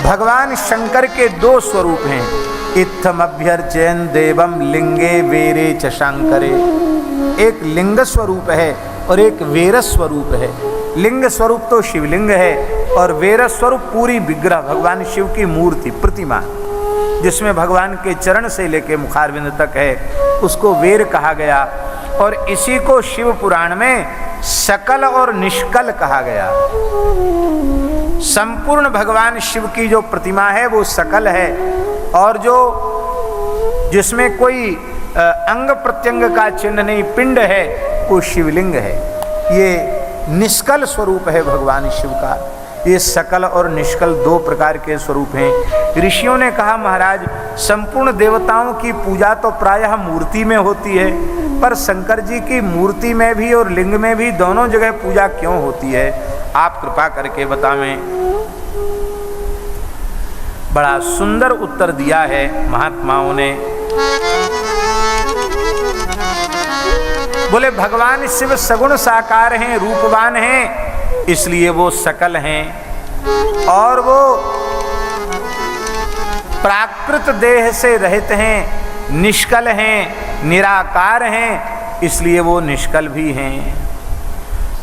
भगवान शंकर के दो स्वरूप हैं, इत्थम अभ्यर्चयन् देवम लिंगे वेरे च शंकरे। एक लिंग स्वरूप है और एक वेर स्वरूप है। लिंग स्वरूप तो शिवलिंग है और वेर स्वरूप पूरी विग्रह भगवान शिव की मूर्ति प्रतिमा, जिसमें भगवान के चरण से लेकर मुखारविंद तक है, उसको वेर कहा गया। और इसी को शिव पुराण में सकल और निष्कल कहा गया। संपूर्ण भगवान शिव की जो प्रतिमा है वो सकल है, और जो जिसमें कोई अंग प्रत्यंग का चिन्ह नहीं, पिंड है, वो शिवलिंग है। ये निष्कल स्वरूप है भगवान शिव का। ये सकल और निष्कल दो प्रकार के स्वरूप हैं। ऋषियों ने कहा महाराज, संपूर्ण देवताओं की पूजा तो प्रायः मूर्ति में होती है, पर शंकर जी की मूर्ति में भी और लिंग में भी दोनों जगह पूजा क्यों होती है? आप कृपा करके बतावें। बड़ा सुंदर उत्तर दिया है महात्माओं ने। बोले भगवान शिव सगुण साकार हैं, रूपवान हैं, इसलिए वो सकल हैं, और वो प्राकृत देह से रहित हैं, निष्कल हैं, निराकार हैं, इसलिए वो निष्कल भी हैं।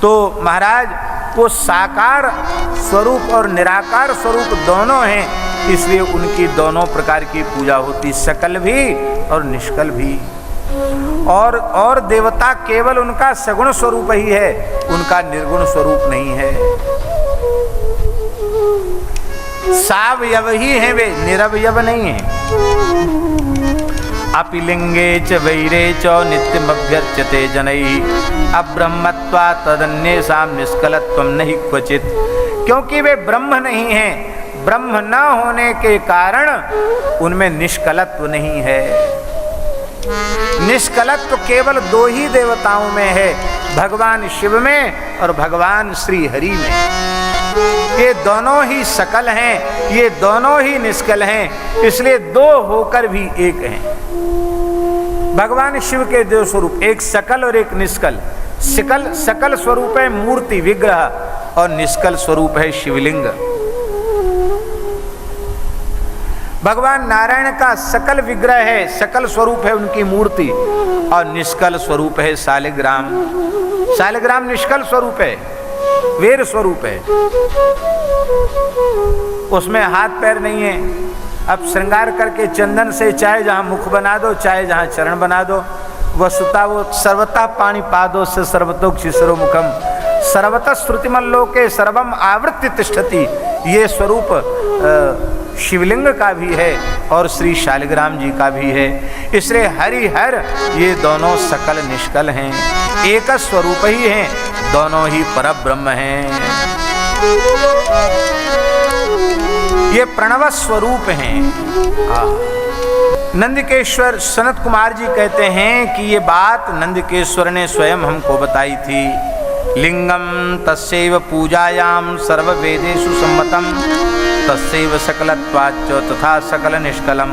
तो महाराज वो साकार स्वरूप और निराकार स्वरूप दोनों हैं, इसलिए उनकी दोनों प्रकार की पूजा होती, सकल भी और निष्कल भी। और देवता केवल उनका सगुण स्वरूप ही है, उनका निर्गुण स्वरूप नहीं है। सावयव ही है वे, निरवयव नहीं है। अपिलिंगे च वैरे च नित्यमभ्यर्च्यते जनैः अब्रह्मत्वा तदन्येषां निष्कलत्वं नहि क्वचित्। क्योंकि वे ब्रह्म नहीं हैं, ब्रह्म न होने के कारण उनमें निष्कलत्व नहीं है। निष्कलत्व केवल दो ही देवताओं में है, भगवान शिव में और भगवान श्री हरि में। ये दोनों ही सकल हैं, ये दोनों ही निष्कल हैं, इसलिए दो होकर भी एक हैं। भगवान शिव के दो स्वरूप, एक सकल और एक निष्कल। सकल स्वरूप है मूर्ति विग्रह, और निष्कल स्वरूप है शिवलिंग। भगवान नारायण का सकल विग्रह है, सकल स्वरूप है उनकी मूर्ति, और निष्कल स्वरूप है शालिग्राम। शालिग्राम निष्कल स्वरूप है, वेर स्वरूप है, उसमें हाथ पैर नहीं है। अब श्रृंगार करके चंदन से चाहे जहां मुख बना दो, चाहे जहां चरण बना दो, वस्तुतः वो सर्वतः पाणिपादो से सर्वतोक्षिसरो मुखम सर्वतः श्रुतिमल्लोके सर्वम आवृत्ति तिष्ठति। ये स्वरूप शिवलिंग का भी है और श्री शालिग्राम जी का भी है। इसलिए हरिहर ये दोनों सकल निष्कल हैं, एक स्वरूप ही हैं, दोनों ही परब्रह्म हैं। ये प्रणव स्वरूप हैं। नंदिकेश्वर सनत कुमार जी कहते हैं कि ये बात नंदिकेश्वर ने स्वयं हमको बताई थी। लिंगम तस्यैव पूजायाम सर्ववेदेषु सम्मतम तस्यैव सकलत्वाच्च तथा सकल निष्कलम।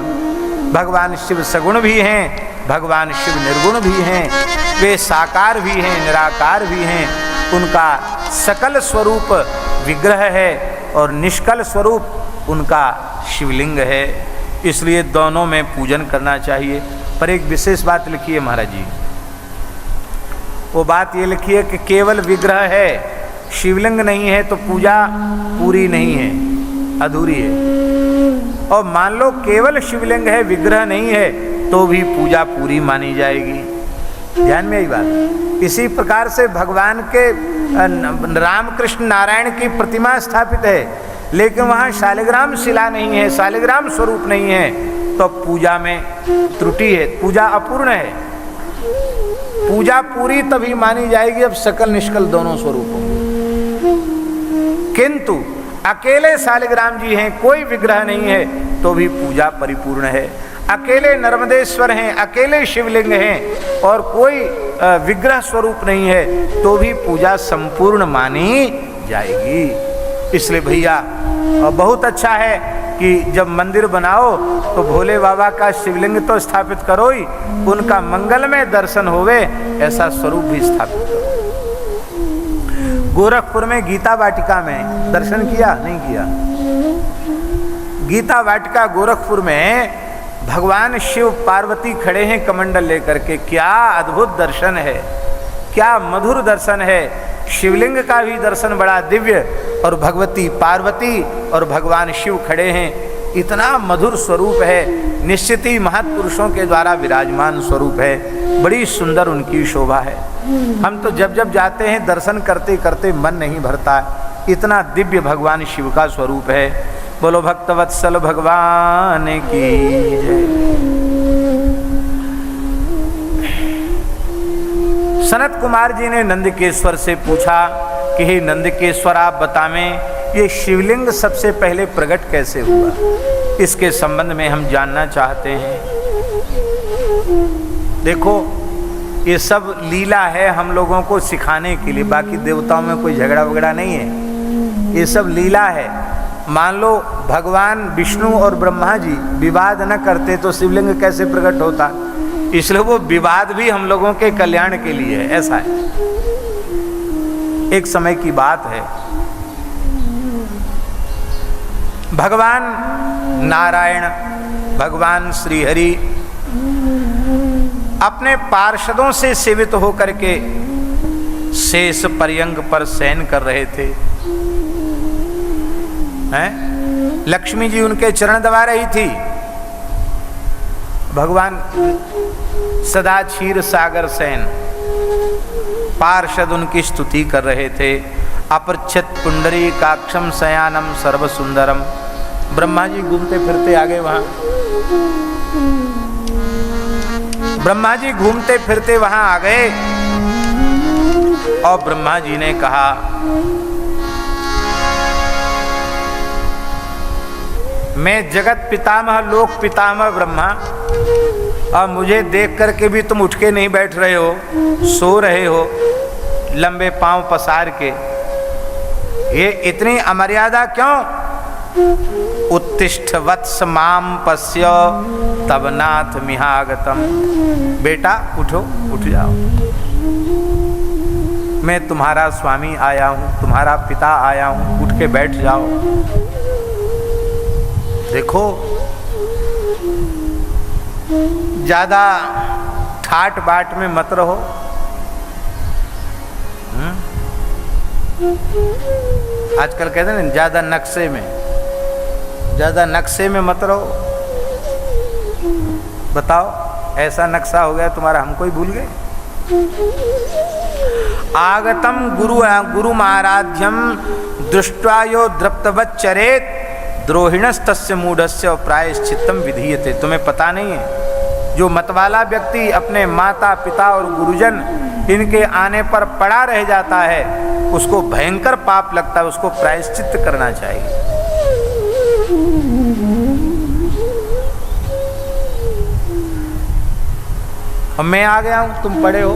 भगवान शिव सगुण भी हैं, भगवान शिव निर्गुण भी हैं, वे साकार भी हैं, निराकार भी हैं। उनका सकल स्वरूप विग्रह है और निष्कल स्वरूप उनका शिवलिंग है। इसलिए दोनों में पूजन करना चाहिए। पर एक विशेष बात लिखी है महाराज जी, वो बात ये लिखी है कि केवल विग्रह है, शिवलिंग नहीं है तो पूजा पूरी नहीं है, अधूरी है। और मान लो केवल शिवलिंग है, विग्रह नहीं है, तो भी पूजा पूरी मानी जाएगी। ध्यान में आई बात। इसी प्रकार से भगवान के रामकृष्ण नारायण की प्रतिमा स्थापित है, लेकिन वहाँ शालिग्राम शिला नहीं है, शालिग्राम स्वरूप नहीं है, तो पूजा में त्रुटि है, पूजा अपूर्ण है। पूजा पूरी तभी मानी जाएगी अब सकल निष्कल दोनों स्वरूप होंगे। किंतु अकेले शालिग्राम जी हैं, कोई विग्रह नहीं है, तो भी पूजा परिपूर्ण है। अकेले नर्मदेश्वर हैं, अकेले शिवलिंग हैं और कोई विग्रह स्वरूप नहीं है, तो भी पूजा संपूर्ण मानी जाएगी। इसलिए भैया बहुत अच्छा है कि जब मंदिर बनाओ तो भोले बाबा का शिवलिंग तो स्थापित करो ही, उनका मंगलमय दर्शन होवे ऐसा स्वरूप भी स्थापित करो। गोरखपुर में गीता वाटिका में दर्शन किया नहीं किया? गीता वाटिका गोरखपुर में भगवान शिव पार्वती खड़े हैं कमंडल लेकर के। क्या अद्भुत दर्शन है, क्या मधुर दर्शन है। शिवलिंग का भी दर्शन बड़ा दिव्य, और भगवती पार्वती और भगवान शिव खड़े हैं। इतना मधुर स्वरूप है, निश्चित ही महत्पुरुषों के द्वारा विराजमान स्वरूप है। बड़ी सुंदर उनकी शोभा है। हम तो जब जब जाते हैं दर्शन करते करते मन नहीं भरता, इतना दिव्य भगवान शिव का स्वरूप है। बोलो भक्तवत्सल भगवान की जय। सनत कुमार जी ने नंदकेश्वर से पूछा कि हे नंदकेश्वर, आप बतावें ये शिवलिंग सबसे पहले प्रकट कैसे हुआ, इसके संबंध में हम जानना चाहते हैं। देखो, ये सब लीला है हम लोगों को सिखाने के लिए, बाकी देवताओं में कोई झगड़ा वगड़ा नहीं है, ये सब लीला है। मान लो भगवान विष्णु और ब्रह्मा जी विवाद न करते तो शिवलिंग कैसे प्रकट होता, इसलिए वो विवाद भी हम लोगों के कल्याण के लिए है। ऐसा है, एक समय की बात है, भगवान नारायण, भगवान श्री हरि अपने पार्षदों से सेवित होकर के शेष पर्यंक पर शयन कर रहे थे। हैं? लक्ष्मी जी उनके चरण दबा रही थी। भगवान सदा क्षीर सागर शयन, पार्षद उनकी स्तुति कर रहे थे। अपृच्छत पुंडरी काक्षम शयानम सर्व सुंदरम। ब्रह्मा जी घूमते फिरते आ गए वहां। ब्रह्मा जी घूमते फिरते वहां आ गए और ब्रह्मा जी ने कहा, मैं जगत पितामह लोक पितामह ब्रह्मा, और मुझे देख करके भी तुम उठ के नहीं बैठ रहे हो, सो रहे हो लंबे पांव पसार के। ये इतनी अमर्यादा क्यों? उत्तिष्ठ वत्स माम पश्य तब नाथ मिहागतम। बेटा उठो, उठ जाओ, मैं तुम्हारा स्वामी आया हूं, तुम्हारा पिता आया हूं, उठ के बैठ जाओ। देखो, ज्यादा ठाट बाट में मत रहो। आजकल कहते हैं ना, ज्यादा नक्शे में मत रहो। बताओ, ऐसा नक्शा हो गया तुम्हारा, हमको ही भूल गए। आगतम गुरु आराध्यम दृष्ट्वा यो द्रप्तवच्चरेत द्रोहिणस्तस्य मूढ़स्य प्रायश्चित्तम विधीयते। तुम्हें पता नहीं है, जो मतवाला व्यक्ति अपने माता पिता और गुरुजन इनके आने पर पड़ा रह जाता है, उसको भयंकर पाप लगता है, उसको प्रायश्चित्त करना चाहिए। मैं आ गया हूं, तुम पड़े हो।